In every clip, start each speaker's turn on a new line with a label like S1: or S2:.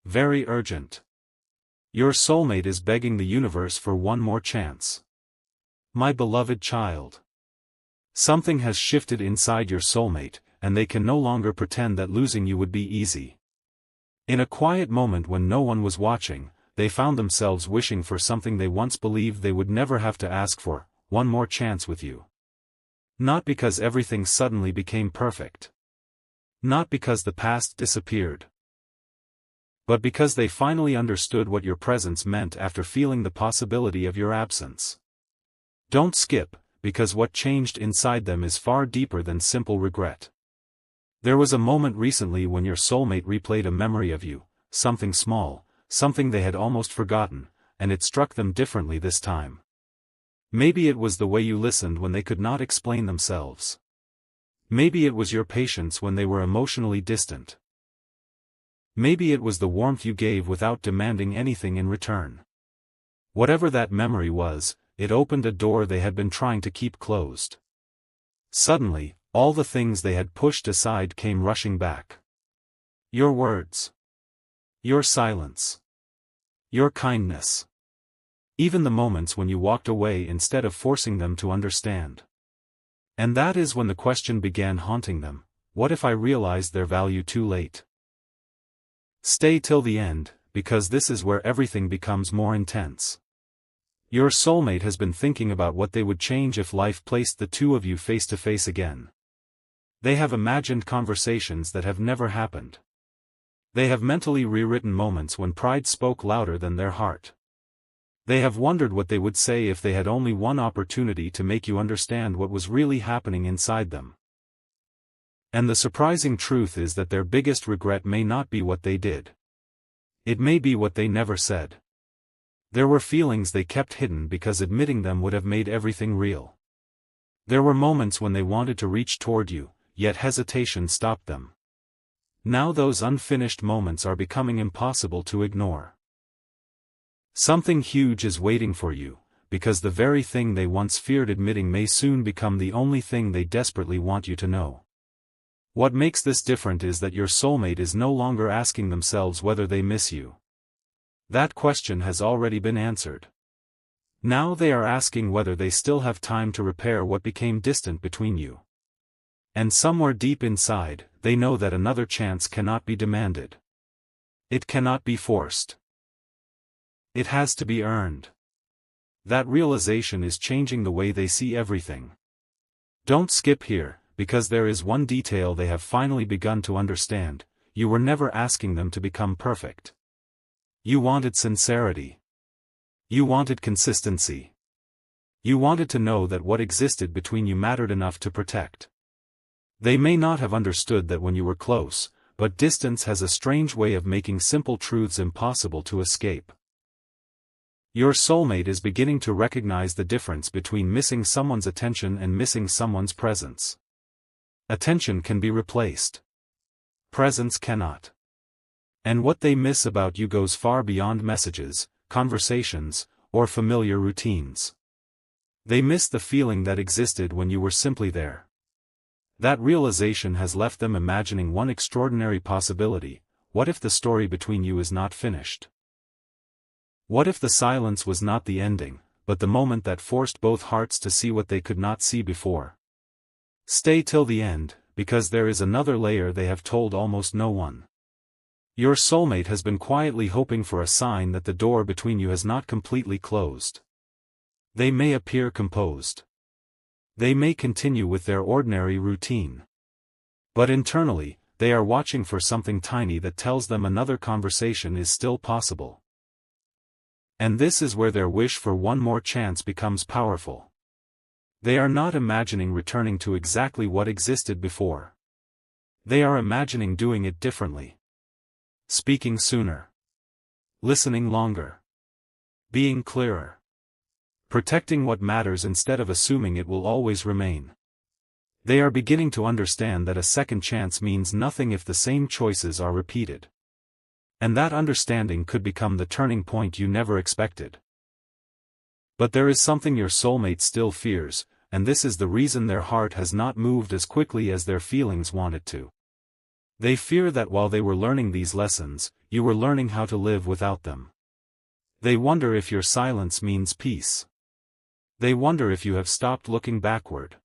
S1: Very urgent. Your soulmate is begging the universe for one more chance. My beloved child. Something has shifted inside your soulmate, and they can no longer pretend that losing you would be easy. In a quiet moment when no one was watching, they found themselves wishing for something they once believed they would never have to ask for, one more chance with you. Not because everything suddenly became perfect. Not because the past disappeared. But because they finally understood what your presence meant after feeling the possibility of your absence. Don't skip, because what changed inside them is far deeper than simple regret. There was a moment recently when your soulmate replayed a memory of you, something small, something they had almost forgotten, and it struck them differently this time. Maybe it was the way you listened when they could not explain themselves. Maybe it was your patience when they were emotionally distant. Maybe it was the warmth you gave without demanding anything in return. Whatever that memory was, it opened a door they had been trying to keep closed. Suddenly, all the things they had pushed aside came rushing back. Your words. Your silence. Your kindness. Even the moments when you walked away instead of forcing them to understand. And that is when the question began haunting them: what if I realized their value too late? Stay till the end, because this is where everything becomes more intense. Your soulmate has been thinking about what they would change if life placed the two of you face to face again. They have imagined conversations that have never happened. They have mentally rewritten moments when pride spoke louder than their heart. They have wondered what they would say if they had only one opportunity to make you understand what was really happening inside them. And the surprising truth is that their biggest regret may not be what they did. It may be what they never said. There were feelings they kept hidden because admitting them would have made everything real. There were moments when they wanted to reach toward you, yet hesitation stopped them. Now those unfinished moments are becoming impossible to ignore. Something huge is waiting for you, because the very thing they once feared admitting may soon become the only thing they desperately want you to know. What makes this different is that your soulmate is no longer asking themselves whether they miss you. That question has already been answered. Now they are asking whether they still have time to repair what became distant between you. And somewhere deep inside, they know that another chance cannot be demanded. It cannot be forced. It has to be earned. That realization is changing the way they see everything. Don't skip here, because there is one detail they have finally begun to understand: you were never asking them to become perfect. You wanted sincerity. You wanted consistency. You wanted to know that what existed between you mattered enough to protect. They may not have understood that when you were close, but distance has a strange way of making simple truths impossible to escape. Your soulmate is beginning to recognize the difference between missing someone's attention and missing someone's presence. Attention can be replaced. Presence cannot. And what they miss about you goes far beyond messages, conversations, or familiar routines. They miss the feeling that existed when you were simply there. That realization has left them imagining one extraordinary possibility: what if the story between you is not finished? What if the silence was not the ending, but the moment that forced both hearts to see what they could not see before? Stay till the end, because there is another layer they have told almost no one. Your soulmate has been quietly hoping for a sign that the door between you has not completely closed. They may appear composed. They may continue with their ordinary routine. But internally, they are watching for something tiny that tells them another conversation is still possible. And this is where their wish for one more chance becomes powerful. They are not imagining returning to exactly what existed before. They are imagining doing it differently. Speaking sooner. Listening longer. Being clearer. Protecting what matters instead of assuming it will always remain. They are beginning to understand that a second chance means nothing if the same choices are repeated. And that understanding could become the turning point you never expected. But there is something your soulmate still fears, and this is the reason their heart has not moved as quickly as their feelings want it to. They fear that while they were learning these lessons, you were learning how to live without them. They wonder if your silence means peace. They wonder if you have stopped looking backward.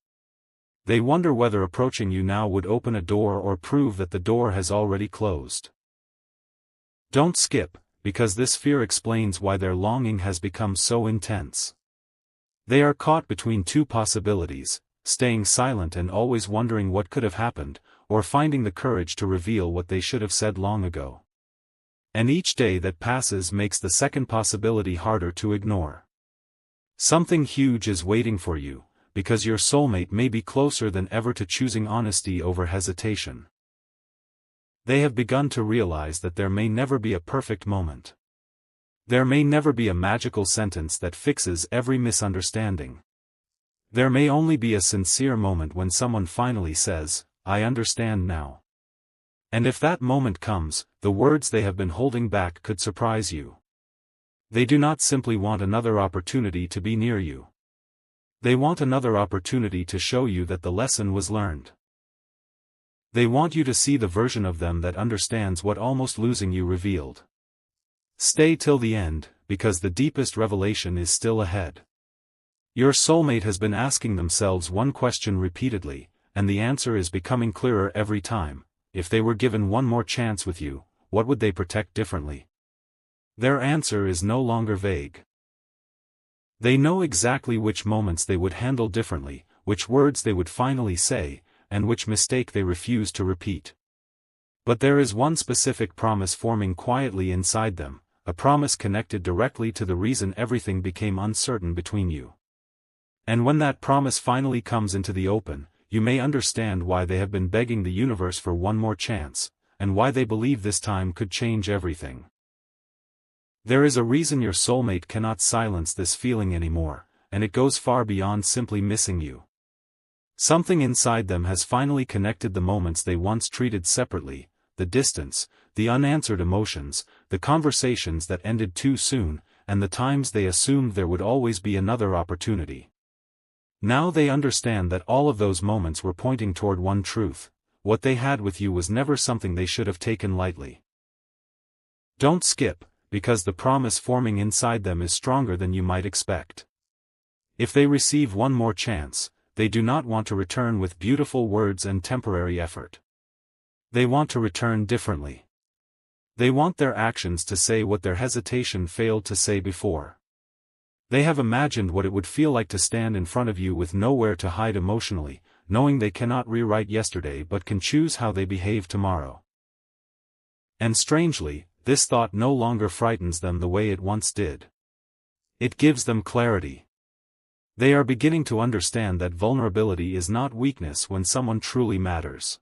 S1: They wonder whether approaching you now would open a door or prove that the door has already closed. Don't skip, because this fear explains why their longing has become so intense. They are caught between two possibilities: staying silent and always wondering what could have happened, or finding the courage to reveal what they should have said long ago. And each day that passes makes the second possibility harder to ignore. Something huge is waiting for you, because your soulmate may be closer than ever to choosing honesty over hesitation. They have begun to realize that there may never be a perfect moment. There may never be a magical sentence that fixes every misunderstanding. There may only be a sincere moment when someone finally says, "I understand now." And if that moment comes, the words they have been holding back could surprise you. They do not simply want another opportunity to be near you. They want another opportunity to show you that the lesson was learned. They want you to see the version of them that understands what almost losing you revealed. Stay till the end, because the deepest revelation is still ahead. Your soulmate has been asking themselves one question repeatedly, and the answer is becoming clearer every time. If they were given one more chance with you, what would they protect differently? Their answer is no longer vague. They know exactly which moments they would handle differently, which words they would finally say, and which mistake they refuse to repeat. But there is one specific promise forming quietly inside them, a promise connected directly to the reason everything became uncertain between you. And when that promise finally comes into the open, you may understand why they have been begging the universe for one more chance, and why they believe this time could change everything. There is a reason your soulmate cannot silence this feeling anymore, and it goes far beyond simply missing you. Something inside them has finally connected the moments they once treated separately, the distance, the unanswered emotions, the conversations that ended too soon, and the times they assumed there would always be another opportunity. Now they understand that all of those moments were pointing toward one truth: what they had with you was never something they should have taken lightly. Don't skip, because the promise forming inside them is stronger than you might expect. If they receive one more chance, they do not want to return with beautiful words and temporary effort. They want to return differently. They want their actions to say what their hesitation failed to say before. They have imagined what it would feel like to stand in front of you with nowhere to hide emotionally, knowing they cannot rewrite yesterday but can choose how they behave tomorrow. And strangely, this thought no longer frightens them the way it once did. It gives them clarity. They are beginning to understand that vulnerability is not weakness when someone truly matters.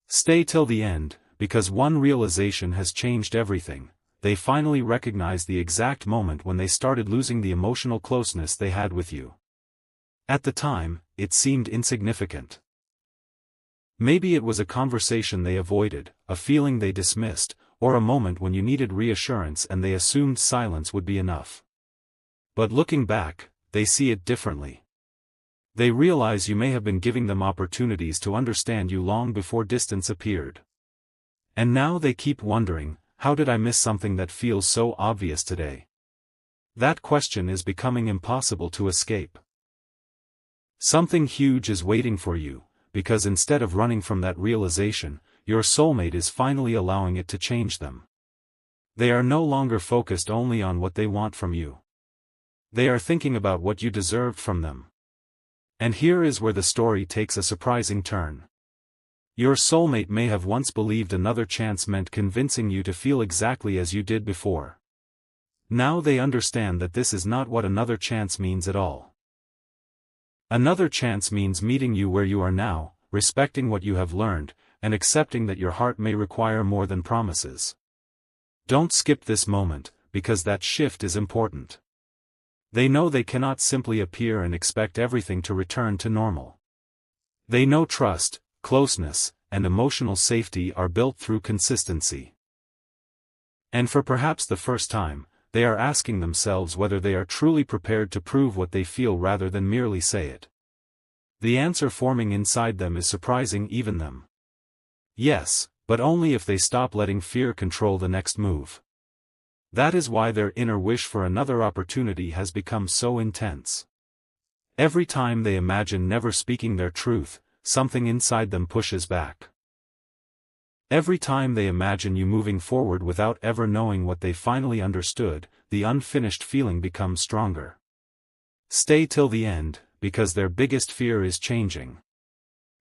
S1: Stay till the end, because one realization has changed everything. They finally recognize the exact moment when they started losing the emotional closeness they had with you. At the time, it seemed insignificant. Maybe it was a conversation they avoided, a feeling they dismissed, or a moment when you needed reassurance and they assumed silence would be enough. But looking back, they see it differently. They realize you may have been giving them opportunities to understand you long before distance appeared. And now they keep wondering, how did I miss something that feels so obvious today? That question is becoming impossible to escape. Something huge is waiting for you, because instead of running from that realization, your soulmate is finally allowing it to change them. They are no longer focused only on what they want from you. They are thinking about what you deserved from them. And here is where the story takes a surprising turn. Your soulmate may have once believed another chance meant convincing you to feel exactly as you did before. Now they understand that this is not what another chance means at all. Another chance means meeting you where you are now, respecting what you have learned, and accepting that your heart may require more than promises. Don't skip this moment, because that shift is important. They know they cannot simply appear and expect everything to return to normal. They know trust, closeness, and emotional safety are built through consistency. And for perhaps the first time, they are asking themselves whether they are truly prepared to prove what they feel rather than merely say it. The answer forming inside them is surprising even them. Yes, but only if they stop letting fear control the next move. That is why their inner wish for another opportunity has become so intense. Every time they imagine never speaking their truth, something inside them pushes back. Every time they imagine you moving forward without ever knowing what they finally understood, the unfinished feeling becomes stronger. Stay till the end, because their biggest fear is changing.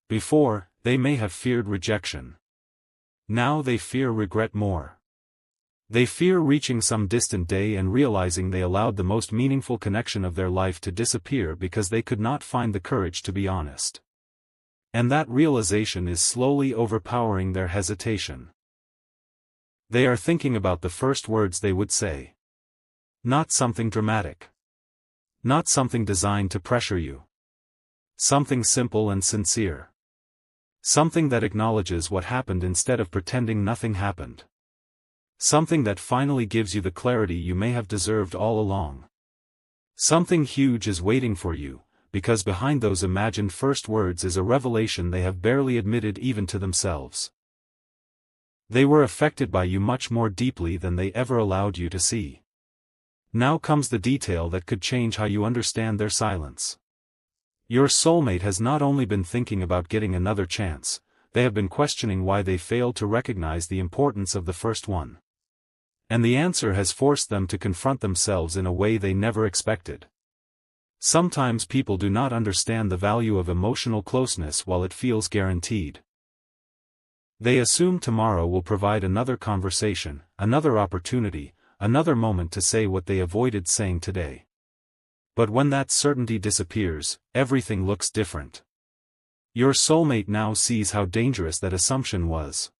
S1: Before, they may have feared rejection. Now they fear regret more. They fear reaching some distant day and realizing they allowed the most meaningful connection of their life to disappear because they could not find the courage to be honest. And that realization is slowly overpowering their hesitation. They are thinking about the first words they would say. Not something dramatic. Not something designed to pressure you. Something simple and sincere. Something that acknowledges what happened instead of pretending nothing happened. Something that finally gives you the clarity you may have deserved all along. Something huge is waiting for you, because behind those imagined first words is a revelation they have barely admitted even to themselves. They were affected by you much more deeply than they ever allowed you to see. Now comes the detail that could change how you understand their silence. Your soulmate has not only been thinking about getting another chance, they have been questioning why they failed to recognize the importance of the first one. And the answer has forced them to confront themselves in a way they never expected. Sometimes people do not understand the value of emotional closeness while it feels guaranteed. They assume tomorrow will provide another conversation, another opportunity, another moment to say what they avoided saying today. But when that certainty disappears, everything looks different. Your soulmate now sees how dangerous that assumption was.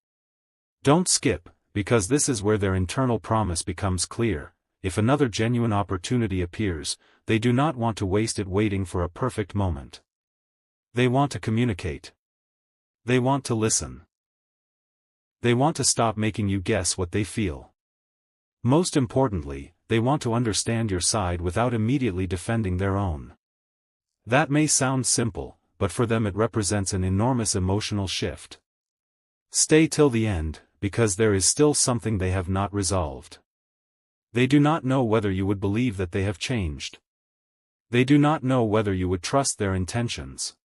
S1: Don't skip, because this is where their internal promise becomes clear. If another genuine opportunity appears, they do not want to waste it waiting for a perfect moment. They want to communicate. They want to listen. They want to stop making you guess what they feel. Most importantly, they want to understand your side without immediately defending their own. That may sound simple, but for them it represents an enormous emotional shift. Stay till the end, because there is still something they have not resolved. They do not know whether you would believe that they have changed. They do not know whether you would trust their intentions.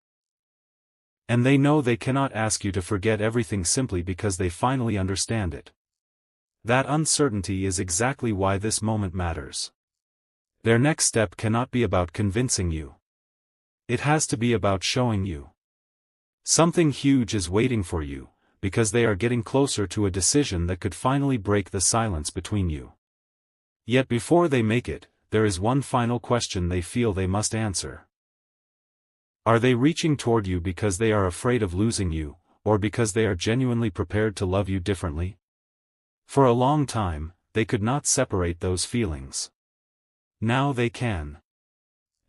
S1: And they know they cannot ask you to forget everything simply because they finally understand it. That uncertainty is exactly why this moment matters. Their next step cannot be about convincing you. It has to be about showing you. Something huge is waiting for you, because they are getting closer to a decision that could finally break the silence between you. Yet before they make it, there is one final question they feel they must answer. Are they reaching toward you because they are afraid of losing you, or because they are genuinely prepared to love you differently? For a long time, they could not separate those feelings. Now they can.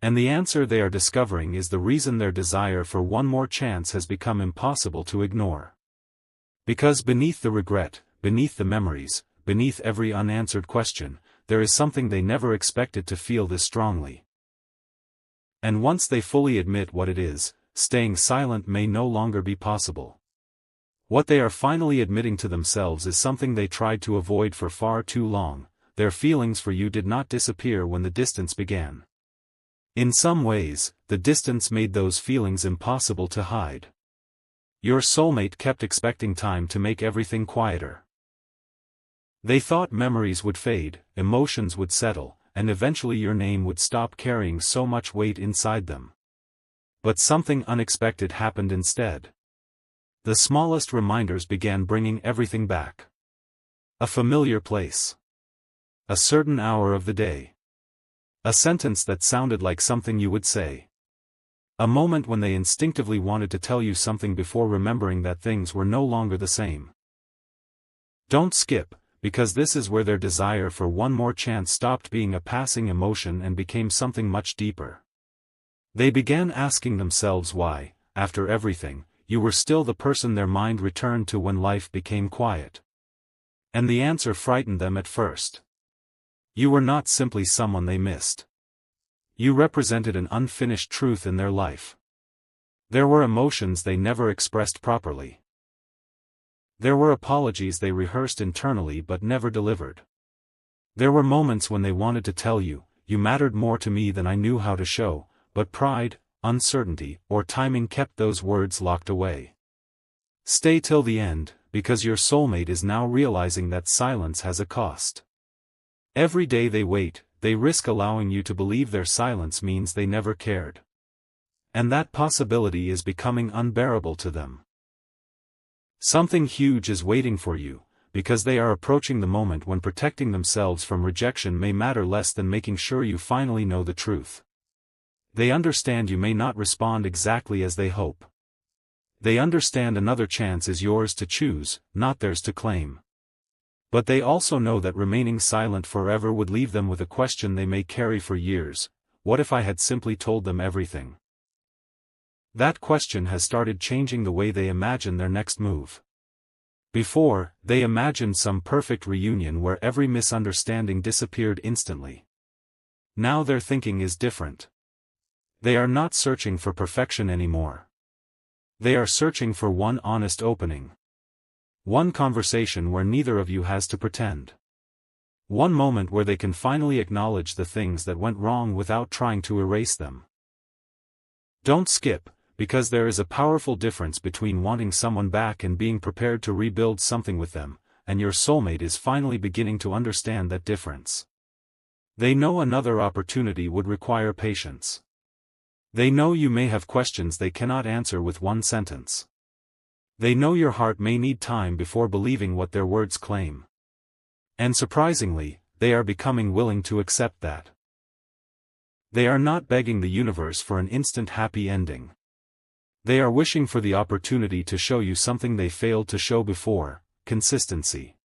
S1: And the answer they are discovering is the reason their desire for one more chance has become impossible to ignore. Because beneath the regret, beneath the memories, beneath every unanswered question, there is something they never expected to feel this strongly. And once they fully admit what it is, staying silent may no longer be possible. What they are finally admitting to themselves is something they tried to avoid for far too long. Their feelings for you did not disappear when the distance began. In some ways, the distance made those feelings impossible to hide. Your soulmate kept expecting time to make everything quieter. They thought memories would fade, emotions would settle, and eventually your name would stop carrying so much weight inside them. But something unexpected happened instead. The smallest reminders began bringing everything back. A familiar place. A certain hour of the day. A sentence that sounded like something you would say. A moment when they instinctively wanted to tell you something before remembering that things were no longer the same. Don't skip, because this is where their desire for one more chance stopped being a passing emotion and became something much deeper. They began asking themselves why, after everything, you were still the person their mind returned to when life became quiet. And the answer frightened them at first. You were not simply someone they missed. You represented an unfinished truth in their life. There were emotions they never expressed properly. There were apologies they rehearsed internally but never delivered. There were moments when they wanted to tell you, "You mattered more to me than I knew how to show," but pride, uncertainty, or timing kept those words locked away. Stay till the end, because your soulmate is now realizing that silence has a cost. Every day they wait, they risk allowing you to believe their silence means they never cared. And that possibility is becoming unbearable to them. Something huge is waiting for you, because they are approaching the moment when protecting themselves from rejection may matter less than making sure you finally know the truth. They understand you may not respond exactly as they hope. They understand another chance is yours to choose, not theirs to claim. But they also know that remaining silent forever would leave them with a question they may carry for years: what if I had simply told them everything? That question has started changing the way they imagine their next move. Before, they imagined some perfect reunion where every misunderstanding disappeared instantly. Now their thinking is different. They are not searching for perfection anymore. They are searching for one honest opening. One conversation where neither of you has to pretend. One moment where they can finally acknowledge the things that went wrong without trying to erase them. Don't skip, because there is a powerful difference between wanting someone back and being prepared to rebuild something with them, and your soulmate is finally beginning to understand that difference. They know another opportunity would require patience. They know you may have questions they cannot answer with one sentence. They know your heart may need time before believing what their words claim. And surprisingly, they are becoming willing to accept that. They are not begging the universe for an instant happy ending. They are wishing for the opportunity to show you something they failed to show before: consistency.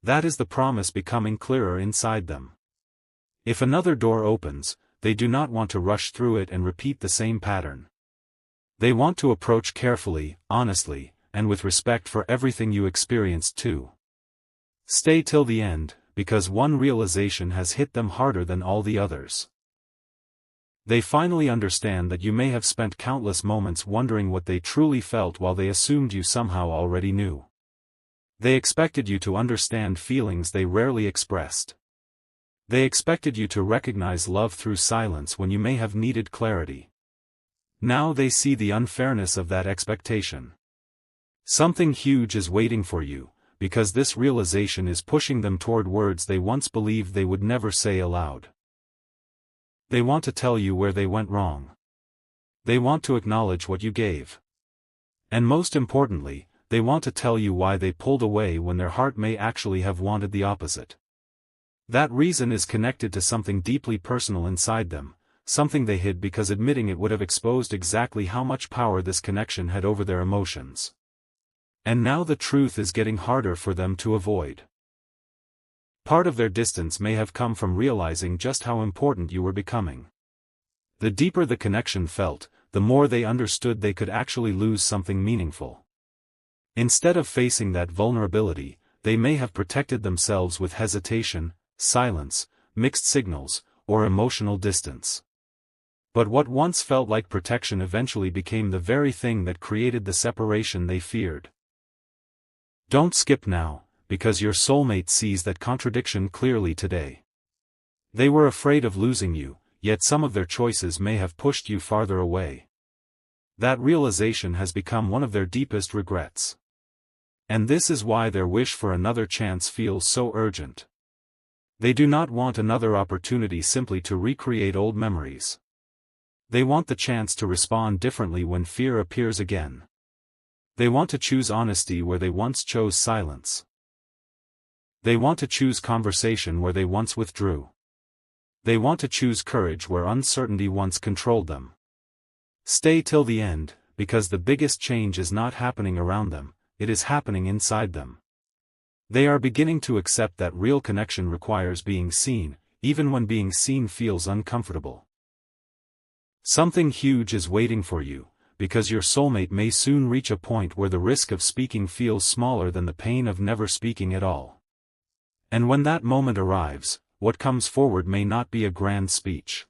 S1: That is the promise becoming clearer inside them. If another door opens, they do not want to rush through it and repeat the same pattern. They want to approach carefully, honestly, and with respect for everything you experienced too. Stay till the end, because one realization has hit them harder than all the others. They finally understand that you may have spent countless moments wondering what they truly felt while they assumed you somehow already knew. They expected you to understand feelings they rarely expressed. They expected you to recognize love through silence when you may have needed clarity. Now they see the unfairness of that expectation. Something huge is waiting for you, because this realization is pushing them toward words they once believed they would never say aloud. They want to tell you where they went wrong. They want to acknowledge what you gave. And most importantly, they want to tell you why they pulled away when their heart may actually have wanted the opposite. That reason is connected to something deeply personal inside them, something they hid because admitting it would have exposed exactly how much power this connection had over their emotions. And now the truth is getting harder for them to avoid. Part of their distance may have come from realizing just how important you were becoming. The deeper the connection felt, the more they understood they could actually lose something meaningful. Instead of facing that vulnerability, they may have protected themselves with hesitation, silence, mixed signals, or emotional distance. But what once felt like protection eventually became the very thing that created the separation they feared. Don't skip now, because your soulmate sees that contradiction clearly today. They were afraid of losing you, yet some of their choices may have pushed you farther away. That realization has become one of their deepest regrets. And this is why their wish for another chance feels so urgent. They do not want another opportunity simply to recreate old memories. They want the chance to respond differently when fear appears again. They want to choose honesty where they once chose silence. They want to choose conversation where they once withdrew. They want to choose courage where uncertainty once controlled them. Stay till the end, because the biggest change is not happening around them, it is happening inside them. They are beginning to accept that real connection requires being seen, even when being seen feels uncomfortable. Something huge is waiting for you, because your soulmate may soon reach a point where the risk of speaking feels smaller than the pain of never speaking at all. And when that moment arrives, what comes forward may not be a grand speech.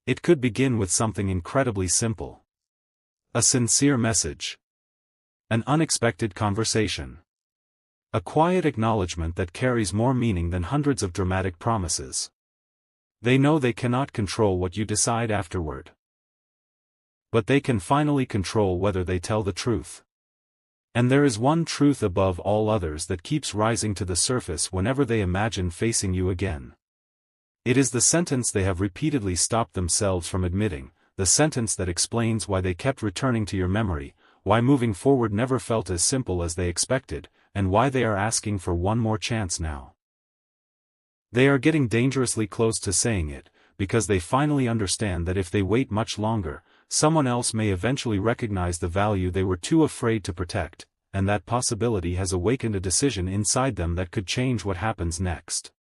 S1: It could begin with something incredibly simple. A sincere message. An unexpected conversation. A quiet acknowledgement that carries more meaning than hundreds of dramatic promises. They know they cannot control what you decide afterward. But they can finally control whether they tell the truth. And there is one truth above all others that keeps rising to the surface whenever they imagine facing you again. It is the sentence they have repeatedly stopped themselves from admitting, the sentence that explains why they kept returning to your memory, why moving forward never felt as simple as they expected, and why they are asking for one more chance now. They are getting dangerously close to saying it, because they finally understand that if they wait much longer, someone else may eventually recognize the value they were too afraid to protect, and that possibility has awakened a decision inside them that could change what happens next.